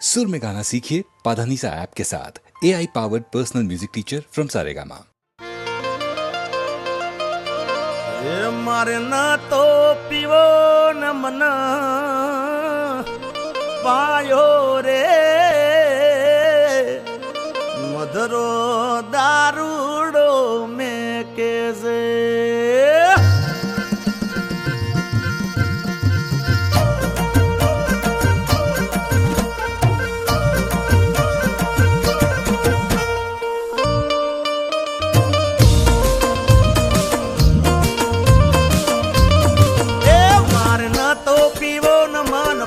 सुर में गाना सीखिए पाधानीसा ऐप के साथ। AI powered personal music teacher from Saregama. मारे न तो पीवो न मन पायो रे मधुरो दारूडो में कैसे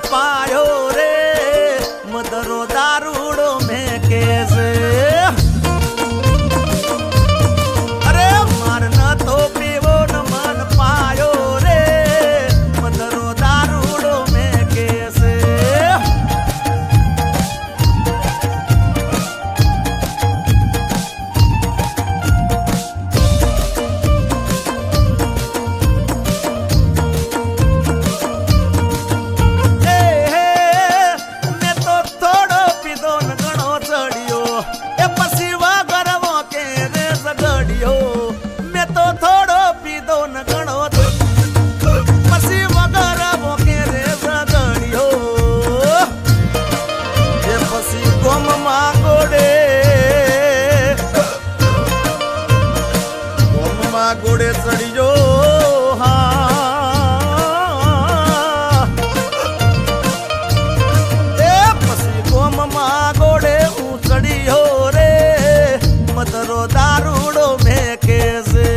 पायो रे मदरो दारूडो में कैसे अरे मारना तो पीवो न मन पायो रे मदरो दारूडो में कैसे गोड़े चढ़ियो पसी गोम माँ गोड़े चढ़ियो रे मदरो दारूडो में कैसे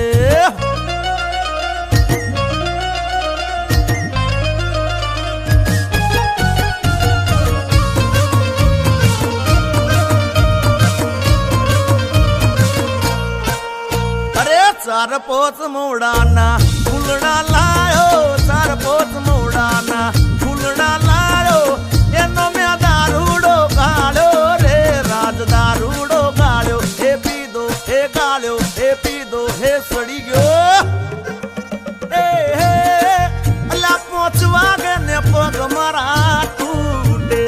चार पोच मोडाना फुलड़ा लायो चार पोच मोडाना फुलड़ा लायो एनो में दारूडो गालो रे राज दारूडो गालो हे पीदो हे गालो हे पीदो हे सड़ी गयो हे अल्लाह पोचवा के ने पग मारा टूटे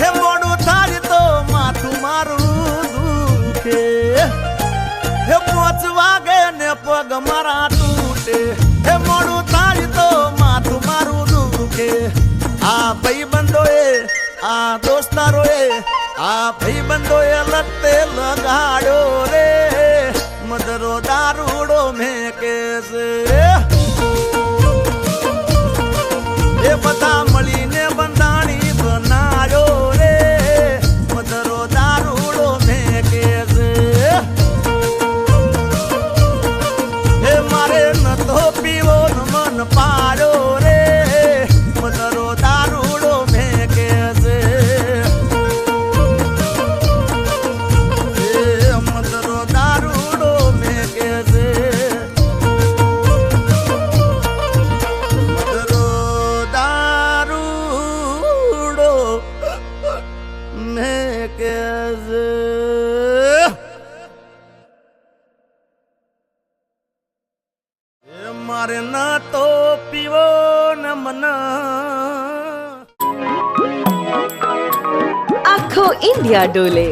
हे मोडू थारी तो माथू मारू दुखे हे पोचवा गे ने पग मारा टूटे हे मोड़ू थारी तो माथू मारू दुखे आ भाई बंदोए आ दोस्तारोए आ भाई बंदोए लत्ते लगाड़ो रे मदरो दारूडो में कैसे ये बता मली ने बंदाणी बनायो रे मदरो दारूडो में कैसे तो पीवो न मन पारो रे मदरो दारूडो में कैसे मदरो दारूडो में कैसे मदरो दारूडो में कैसे मारे न तो पीवो न मन आखो इंडिया डोले।